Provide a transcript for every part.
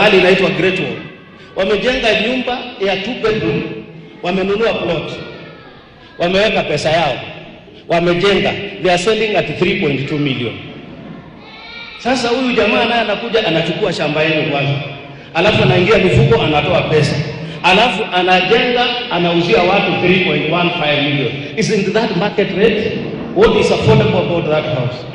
mahali inaitwa Great Wall. Wamejenga nyumba ya 2 bedroom, wamenunua plot, wameweka pesa yao, wamejenga, they are selling at 3.2 million. Sasa huyu jamaa naye anakuja anachukua shamba yenu kwanza, alafu anaingia mifuko anatoa pesa, alafu anajenga anauzia watu 3.15 million. Isn't that market rate? What is affordable about that house?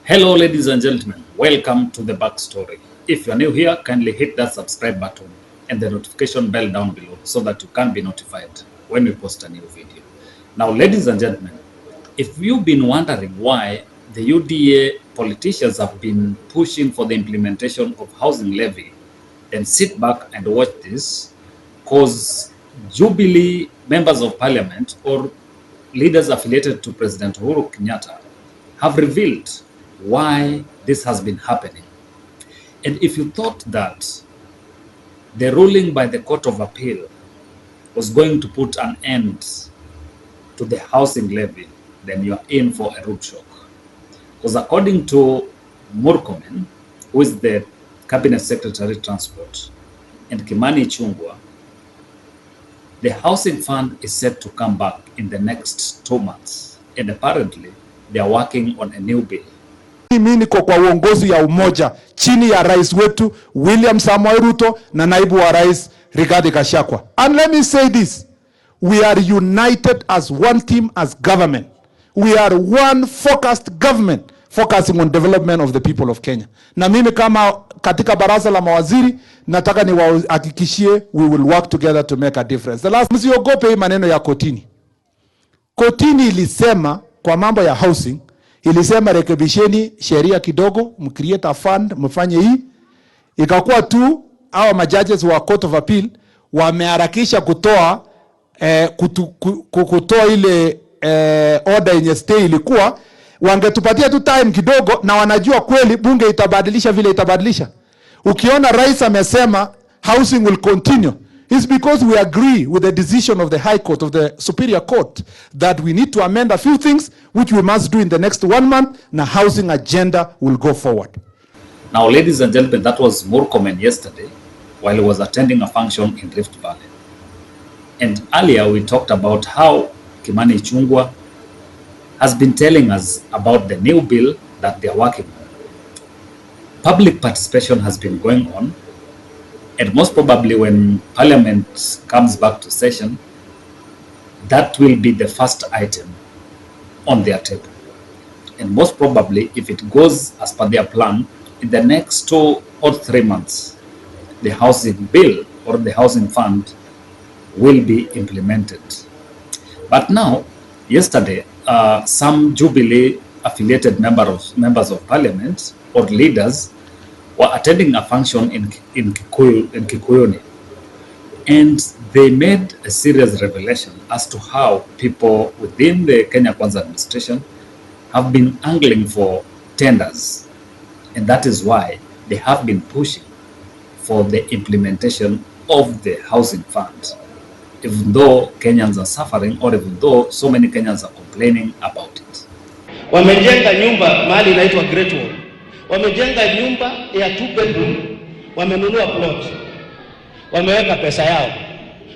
Hello ladies and gentlemen, welcome to the backstory. If you are new here, kindly hit that subscribe button and the notification bell down below so that you can be notified when we post a new video. Now ladies and gentlemen, if you've been wondering why the UDA politicians have been pushing for the implementation of housing levy, then sit back and watch this, because Jubilee members of parliament or leaders affiliated to President Uhuru Kenyatta have revealed why this has been happening. And if you thought that the ruling by the Court of Appeal was going to put an end to the housing levy, then you are in for a rude shock. Because according to Murkomen, who is the Cabinet Secretary Transport, and Kimani Ichung'wah, the housing fund is set to come back in the next 2 months. And apparently, they are working on a new bill. Mimi niko kwa uongozi ya umoja chini ya rais wetu William Ruto na naibu wa rais Rigathi Gachagua. And let me say this, we are united as one team, as government. We are one focused government focusing on development of the people of Kenya. Na mimi kama katika baraza la mawaziri nataka niwahakikishie we will work together to make a difference. The last, msiogope hii maneno ya kotini. Kotini ilisema kwa mambo ya housing, ilisema rekebisheni sheria kidogo, mcreate a fund, mfanye hii. Ikakuwa tu hawa majudges wa Court of Appeal wameharakisha kutoa kutoa ile order yenye stay ilikuwa, wangetupatia tu time kidogo, na wanajua kweli bunge itabadilisha vile itabadilisha. Ukiona rais amesema housing will continue, it's because we agree with the decision of the High Court, of the Superior Court, that we need to amend a few things which we must do in the next 1 month, na housing agenda will go forward. Now ladies and gentlemen, that was Murkomen yesterday while he was attending a function in Rift Valley. And earlier we talked about how Kimani Ichung'wah has been telling us about the new bill that they are working on. Public participation has been going on, and most probably when Parliament comes back to session, that will be the first item on their table. And most probably, if it goes as per their plan, in the next 2 or 3 months, the housing bill or the housing fund will be implemented. But now, yesterday, some Jubilee affiliated members of parliament or leaders were attending a function in Kikuyuni, and they made a serious revelation as to how people within the Kenya Kwanza administration have been angling for tenders, and that is why they have been pushing for the implementation of the housing fund, even though Kenyans are suffering, or even though so many Kenyans are complaining about it. Wamejenga nyumba mahali inaitwa Great Wall. Wamejenga nyumba ya 2 bedroom, wamenunua plot, wameweka pesa yao,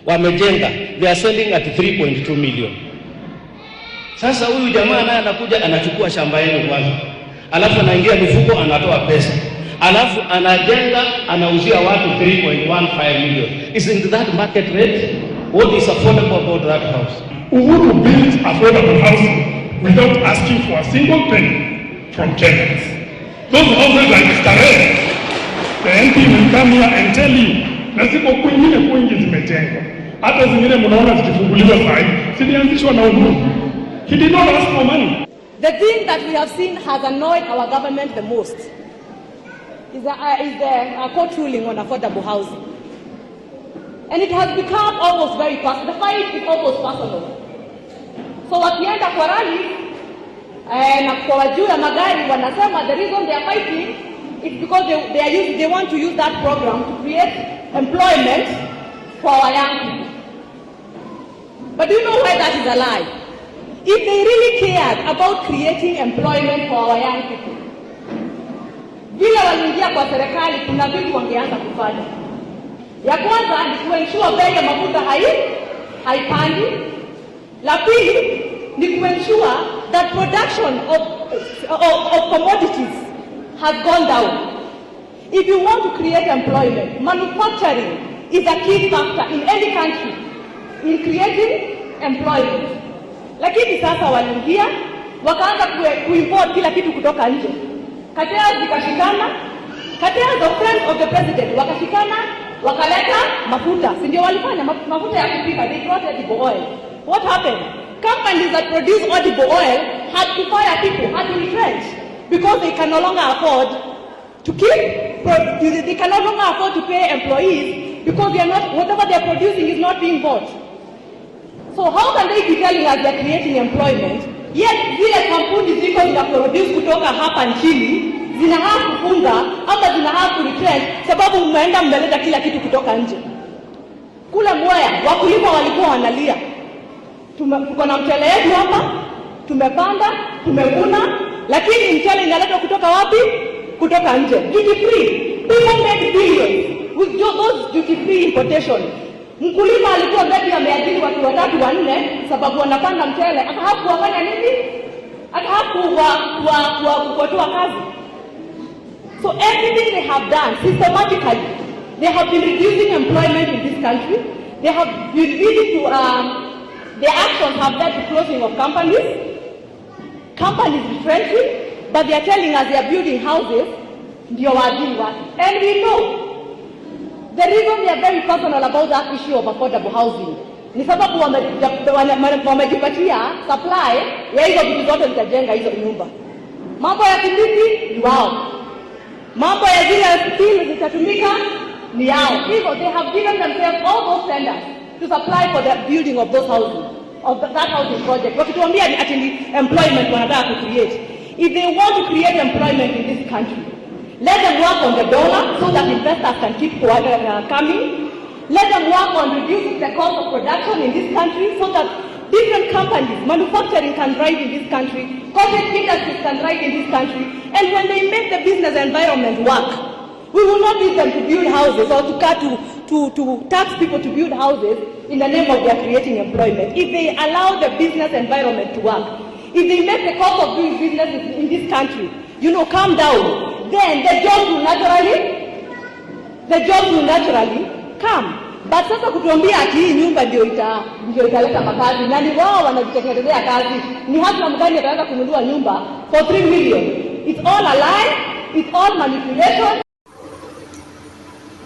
wamejenga, they are selling at 3.2 million. Sasa huyu jamaa naye anakuja anachukua shamba yenu kwanza, alafu anaingia mifuko anatoa pesa, alafu anajenga anauzia watu 3.15 million. Isn't that market rate? What is affordable about that house? Uhuru built affordable housing without asking for a single penny from Kenyans. Those houses are starehe. The MP will come here and tell you, na ziko kwingine kwingi zimetengwa. Hata zingine mnaona zikifunguliwa saa hii, zilianzishwa na Uhuru. He did not ask for money. The thing that we have seen has annoyed our government the most is the court ruling on affordable housing. And it has become almost very personal. The fight is almost personal. So wakienda kwa rally na kwa juu ya magari wanasema the reason they are fighting is because they want to use that program to create employment for our young people. But do you know why that is a lie? If they really cared about creating employment for our young people, vile waliingia kwa serikali, kuna vitu wangeanza kufanya. Ya kwanza ni kuensure bei ya mafuta haipandi. La pili ni kuensure that production of commodities has gone down. If you want to create employment, manufacturing is a key factor in any country in creating employment. Lakini sasa waliingia wakaanza kuimport kila kitu kutoka nje. Cartels zikashikana, cartels of friends of the president wakashikana, wakaleta mafuta. Si ndio walifanya mafuta ya kupika, they brought edible oil. What happened? Companies that produce edible oil had to fire people, had to retrench, because they can no longer afford to they can no longer afford to pay employees, because they are not, whatever they are producing is not being bought. So how can they be telling us they are creating employment, yet zile kampuni ziko zina produce kutoka hapa nchini zinafaa kufunga ama zinafaa kuretrench sababu mmeenda mmeleta kila kitu kutoka nje? Kule Mwea wakulima walikuwa wanalia, tuko na mchele yetu hapa, tumepanda, tumevuna, lakini mchele inaletwa kutoka wapi? Kutoka nje. Duty free. People make billions with those duty free importation. Mkulima alikuwa maybe ameajiri watu 3 4 sababu wanapanda mchele, akahapu wafanya nini? Akahapu kutoa kazi. So everything they have done systematically, they have been reducing employment in this country. They have been leading to their actions have led to closing of companies retrenching, but they are telling us they are building houses, ndio waajiri watu. And we know the reason they are very personal about that issue of affordable housing ni sababu wamejipatia supply ya hizo vitu zote zitajenga hizo nyumba. Mambo ya kibiti ni wao, mambo ya zile steel zitatumika ni yao. Hivyo they have given themselves all those tenders to supply for the building of those houses, of that housing project. Wakituambia ati ni employment wanataka to create. If they want to create employment in this country, let them work on the dollar so that investors can keep coming. Let them work on reducing the cost of production in this country so that different companies, manufacturing can thrive in this country, cottage industries can thrive in this country, and when they make the business environment work, we will not need them to build houses or to tax people to build houses in the name of their creating employment. If they allow the business environment to work, if they make the cost of doing business in this country, come down, then the jobs will naturally come. But sasa kutuambia ati hii nyumba ndio italeta makazi, na ni wao wanajitekelezea kazi, ni hata mgani ataweza kununua nyumba for 3 million? It's all a lie, it's all manipulation.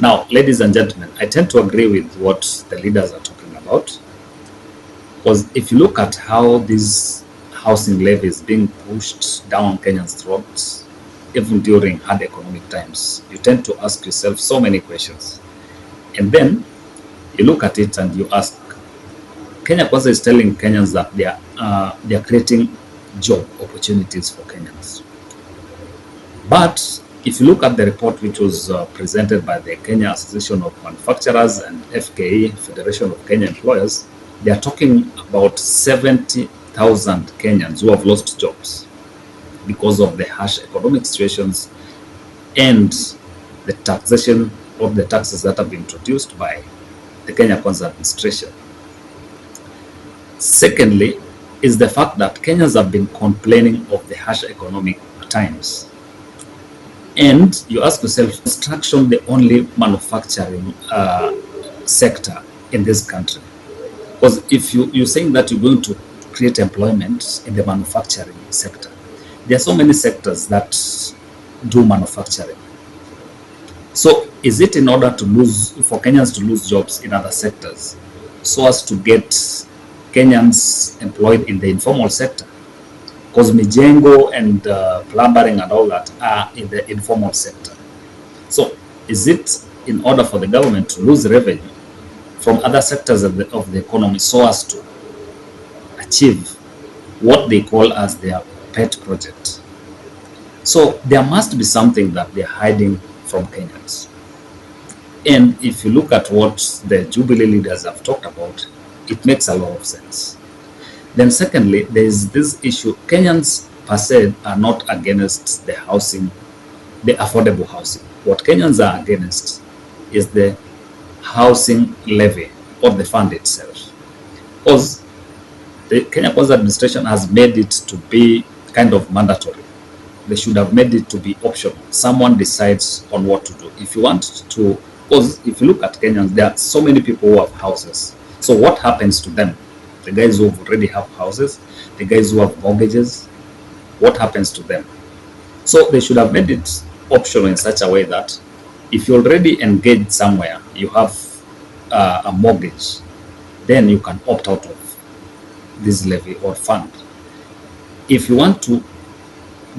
Now, ladies and gentlemen, I tend to agree with what the leaders are talking about, because if you look at how this housing levy is being pushed down Kenyans' throats, even during hard economic times, you tend to ask yourself so many questions. And then you look at it and you ask, Kenya Kwanza is telling Kenyans that they are creating job opportunities for Kenyans. But if you look at the report which was presented by the Kenya Association of Manufacturers and FKE, Federation of Kenya Employers, they are talking about 70,000 Kenyans who have lost jobs because of the harsh economic situations and the taxation of the taxes that have been introduced by the Kenya Kwanza administration. Secondly, is the fact that Kenyans have been complaining of the harsh economic times. And you ask yourself, construction the only manufacturing sector in this country? Because if you're saying that you're going to create employment in the manufacturing sector, there are so many sectors that do manufacturing. So is it in order for Kenyans to lose jobs in other sectors so as to get Kenyans employed in the informal sector? Because mijengo and plumbering and all that are in the informal sector. So is it in order for the government to lose revenue from other sectors of the economy so as to achieve what they call as their pet project? So there must be something that they're hiding from Kenyans. And if you look at what the Jubilee leaders have talked about, it makes a lot of sense. Then secondly, there is this issue. Kenyans per se are not against the housing the affordable housing. What Kenyans are against is the housing levy or the fund itself, because the Kenya Kwanza administration has made it to be kind of mandatory. They should have made it to be optional. Someone decides on what to do. If you want to, because if you look at Kenyans, there are so many people who have houses. So what happens to them? The guys who already have houses, the guys who have mortgages, what happens to them? So they should have made it optional in such a way that if you already engaged somewhere, you have a mortgage, then you can opt out of this levy or fund. If you want to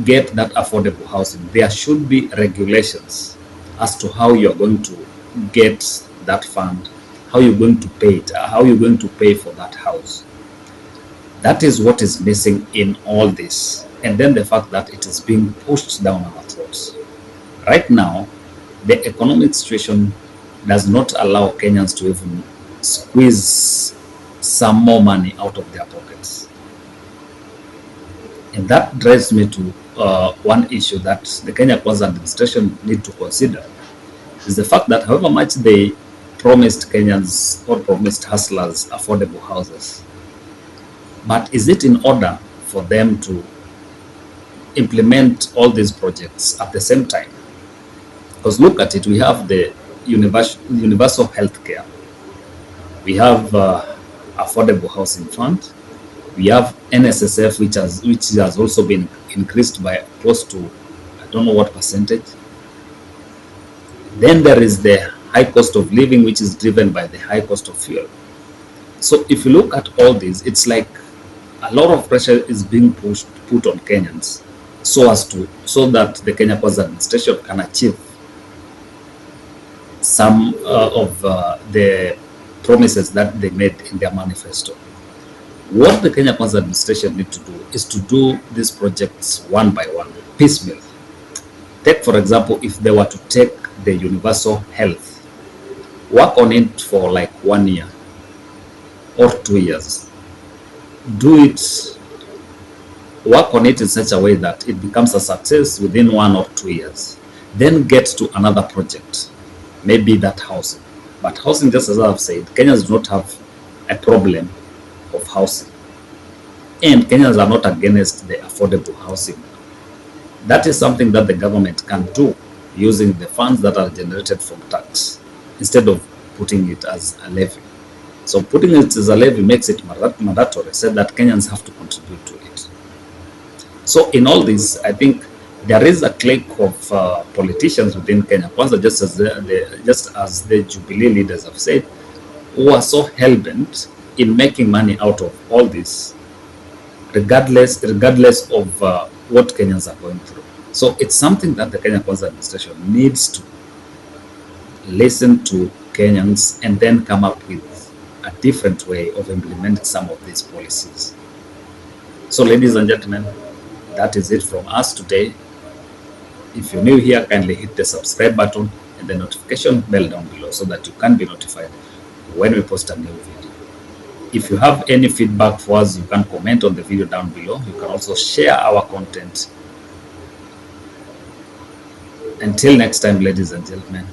get that affordable housing, there should be regulations as to how you're going to get that fund, how you're going to pay it, how you're going to pay for that house. That is what is missing in all this. And then the fact that it is being pushed down our throats. Right now, the economic situation does not allow Kenyans to even squeeze some more money out of their pockets. And that drives me to one issue that the Kenya Kwanza administration need to consider, is the fact that however much they promised Kenyans or promised hustlers affordable houses, but is it in order for them to implement all these projects at the same time? Because look at it, we have the universal health care, we have affordable housing fund, we have NSSF, which has also been increased by close to, I don't know what percentage. Then there is the high cost of living, which is driven by the high cost of fuel. So if you look at all these, it's like a lot of pressure is being put on Kenyans so that the Kenya Kwanza administration can achieve some of the promises that they made in their manifesto. What the Kenya Kwanza administration need to do is to do these projects one by one, piecemeal. Take, for example, if they were to take the universal health, work on it for like 1 year or 2 years. Do it, work on it in such a way that it becomes a success within 1 or 2 years. Then get to another project, maybe that housing. But housing, just as I've said, Kenyans do not have a problem of housing. And Kenyans are not against the affordable housing. That is something that the government can do using the funds that are generated from tax, instead of putting it as a levy. So putting it as a levy makes it mandatory, said that Kenyans have to contribute to it. So in all this, I think there is a clique of politicians within Kenya Kwanza, just as the Jubilee leaders have said, who are so hell-bent in making money out of all this, regardless of what Kenyans are going through. So it's something that the Kenya Kwanza administration needs to listen to Kenyans and then come up with a different way of implementing some of these policies. So ladies and gentlemen, that is it from us today. If you're new here, kindly hit the subscribe button and the notification bell down below so that you can be notified when we post a new video. If you have any feedback for us, you can comment on the video down below. You can also share our content. Until next time, ladies and gentlemen,